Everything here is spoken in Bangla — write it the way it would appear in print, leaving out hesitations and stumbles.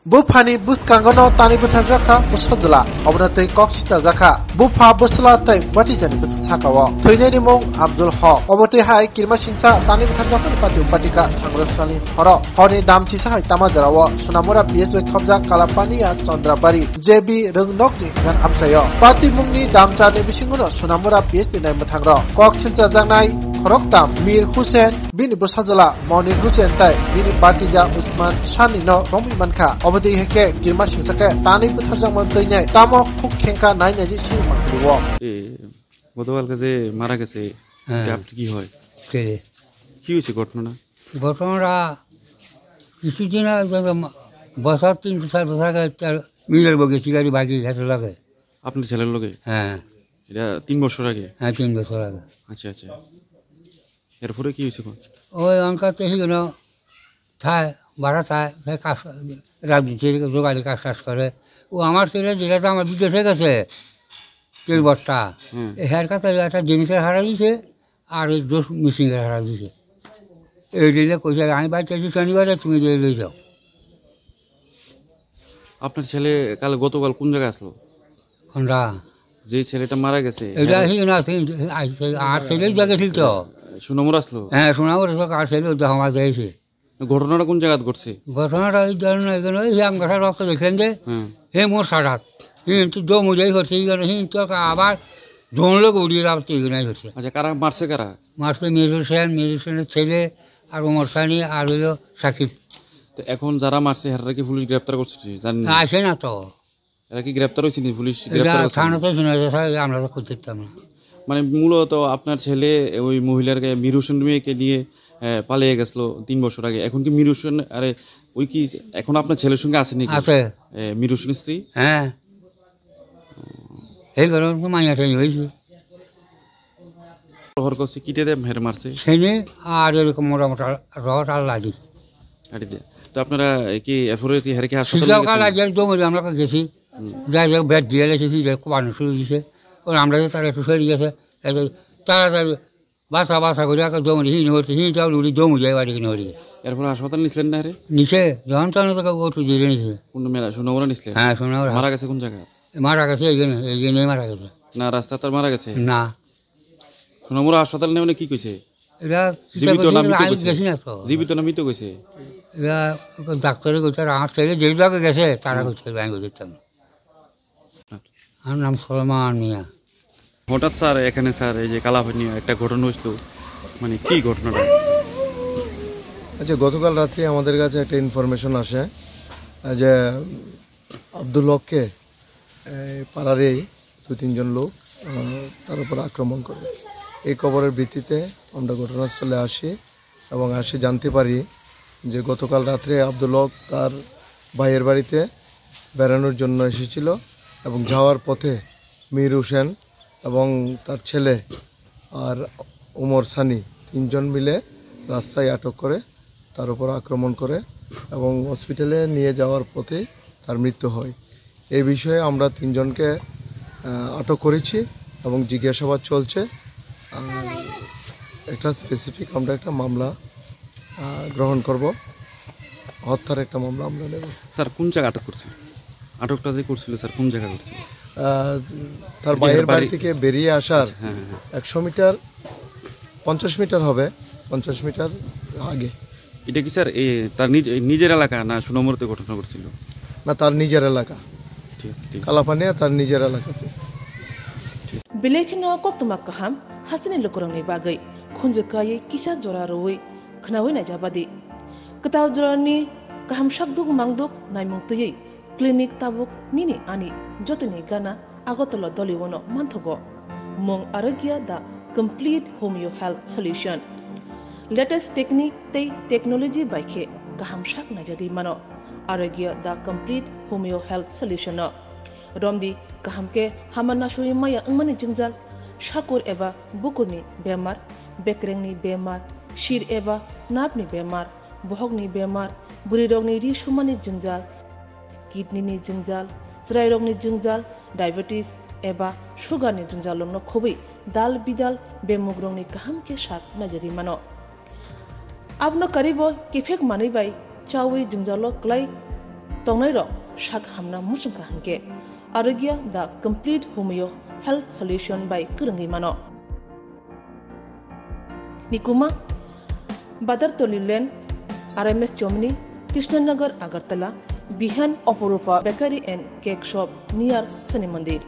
Bufani buskangano tani butajaka busfajala obnatei koksita jaka bufa busla tai batijani busakawa thoineni mong Abdul Haq obotei hai kirma singsa tani butajaka pati upatika sangrasani horo honi damchi sahai tamajarawa sunamura BSW khobja kalapania chandrabari JB rungnokni gan amsayo pati mungni damchani bisinguno sunamura BSW nai mathangro koksilja jangnai Khoroktam Mir Hussein bini busajala Monir Hussein tai bini Batija Usman Shani no romi manka obodi heke kirma singsake tani butajang mantai nai tamo khuk khenka nai naji sing mangduwo গতকালকে যে মারা গেছে আপনি কি হয় কি হয়েছে ঘটনাটা কিছুদিন বছর 3-4 বছর আগে মিলের বগেছি গাড়ি বাকি ঘাটে লাগে আপনার ছেলের লোকে হ্যাঁ এটা 3 বছর আগে হ্যাঁ 3 বছর আগে আচ্ছা আচ্ছা এরপরে কি হয়েছে ওই অঙ্কাতে হিগনো থায় ভাড়া থায় কাজ রাজনীতি যোগালি কাজ করে ও আমার ছেলে যেটা আমার বিদেশে গেছে তেল বস্তা এর কাছে একটা জিনিসের হারা দিছে আর এই দোষ মিশিংয়ের হারা দিছে এই দিলে কইছে আমি বাড়িতে শনিবারে তুমি দিয়ে লই যাও আপনার ছেলে গতকাল কোন জায়গায় আসলো কোনটা যে ছেলেটা মারা গেছে এটা হিগনা আর ছেলের জায়গায় ছিল তো সুনামুর আসলো হ্যাঁ সুনামুর আর ছেলে আমার যাইছে ঘটনাটা কোন জায়গায় ঘটছে ঘটনাটা এই ধরনের এখানে ওই আমগাছা রক্ত দেখলেন যে হে মোর সারাত কিন্তু দম যাই হচ্ছে কিন্তু আবার দৌড়লে উড়িয়ে রাখতে এখানেই হচ্ছে আচ্ছা কারা মারছে মির হোসেনের ছেলে আর ওমর সানি আর হইল সাকিব তো এখন যারা মারছে এরা কি পুলিশ গ্রেপ্তার করছে জানেন আসে না তো এরা কি গ্রেপ্তার হয়েছে পুলিশ গ্রেপ্তার করছে থানাতে শুনে আমরা তো করতাম না মানে মূলত আপনার ছেলে ওই মহিলার মির হোসেন মেয়েকে নিয়ে পালিয়ে গেছিল 3 বছর আগে এখন কি মির হোসেন আরে ওই কি এখন আপনার ছেলের সঙ্গে আছে নাকি আছে মির হোসেনের স্ত্রী হ্যাঁ এই গরম তো মাইয়া ঠাই হয়েছে প্রহর করছে কিটে দিয়ে মেরে মারছে সেনে আর এরকম মোটামুটি রড আর লাগি কাটি দিয়ে তো আপনারা কি এরপরে কি হেরে কি হাসপাতালে গেছেন আমরা গেছি যাই হোক বেড দিয়ে গেছি কোবানো শুরু দিয়েছে ওর আমরা তারা একটু সরে গেছে তাড়াতাড়ি বাসা করে একটা জমি হিন হচ্ছে হিনটাও উড়ি জমি যায় বাড়ি কিনে হরি এরপরে হাসপাতাল নিছিলেন না রে নিচে যখন তখন তোকে ওটু দিয়ে নিছে কোন মেলা সোনামুরা নিছিলেন হ্যাঁ সোনামুরা মারা গেছে কোন জায়গায় মারা গেছে এইখানে মারা গেছে না রাস্তা তার মারা গেছে না সোনামুরা হাসপাতাল নেওয়া কি কইছে এরা জীবিত না মৃত কইছে এরা ডাক্তারে কইছে আমার ছেলে যেই জায়গায় গেছে তারা কইছে আমি দেখতাম আমার নাম সলমান মিয়া হঠাৎ স্যার এখানে স্যার এই যে কালাপানিয়া একটা ঘটনা হইতো মানে কি ঘটনাটা আচ্ছা গতকাল রাত্রে আমাদের কাছে একটা ইনফরমেশন আসে যে আব্দুল হককে পাড়ারই 2-3 জন লোক তার উপর আক্রমণ করে এই খবরের ভিত্তিতে আমরা ঘটনাস্থলে আসি এবং জানতে পারি যে গতকাল রাত্রে আব্দুল হক তার ভাইয়ের বাড়িতে বেড়ানোর জন্য এসেছিল এবং যাওয়ার পথে মির হোসেন এবং তার ছেলে আর ওমর সানি 3 জন মিলে রাস্তায় আটক করে তার উপর আক্রমণ করে এবং হসপিটালে নিয়ে যাওয়ার পথে তার মৃত্যু হয় এই বিষয়ে আমরা 3 জনকে আটক করেছি এবং জিজ্ঞাসাবাদ চলছে একটা স্পেসিফিক আমরা একটা মামলা গ্রহণ করব হত্যার একটা মামলা আমরা নেব স্যার কোন জায়গা আটক করছে আটকটা যে করছিল স্যার কোন জায়গা করছে তার বাইরের বাড়ি থেকে বেরিয়ে আসার 100 মিটার 50 মিটার হবে 50 মিটার আগে এটা কি স্যার তার নিজের এলাকা না সোনামুরাতে ঘটনা ঘটছিল না তার নিজের এলাকা ঠিক আছে কালাপানিয়া তার নিজের এলাকাতে बिलेखिनो कोक्तमा कहम हसने लोकरंनि बागै खुंजकायै किसा जरा रोय खनावै नाजाबादि कताव जरानि कहम शकदुक मांगदुक नायमुंतयै क्लिनिक ताबुक निनि आनि जतनि गाना आगतल दलिवनो मानथगो मं आरोग्य दा complete homeo health solution latest technique तै टेक्नोलॉजी बाइखे कहम शक नाजादि मानो आरोग्य दा कमप्लीट होमियो हेल्थ सल्यूशन रमदी कहम के हामना सुई माया अंगमनि जिंजाल शाकुर एबा बुकुरनि बेमार बेक्रेंनि बेमार शिर एबा नापनि बेमार बहगनि बेमार बुरि रोगनि रिसुमानि जिंजाल किडनीनि जिंजाल स्राय रोगनि जिंजाल डायबिटीज एबा सुगारनि जिंजाल न खुबै दाल बिदाल बेमुग्रंनि कहम के साथ नजरि मानो आपनो करीबो किफेक मानै bye चावै जिंजालो क्लाय tongnai ro shak hamna musungka hangke arogya the complete homeo health solution by kurangi mano nikuma badar tolilen RMS Chomni Krishnanagar Agartala Bihan Oporupa Bakery and Cake Shop near Sani Mandir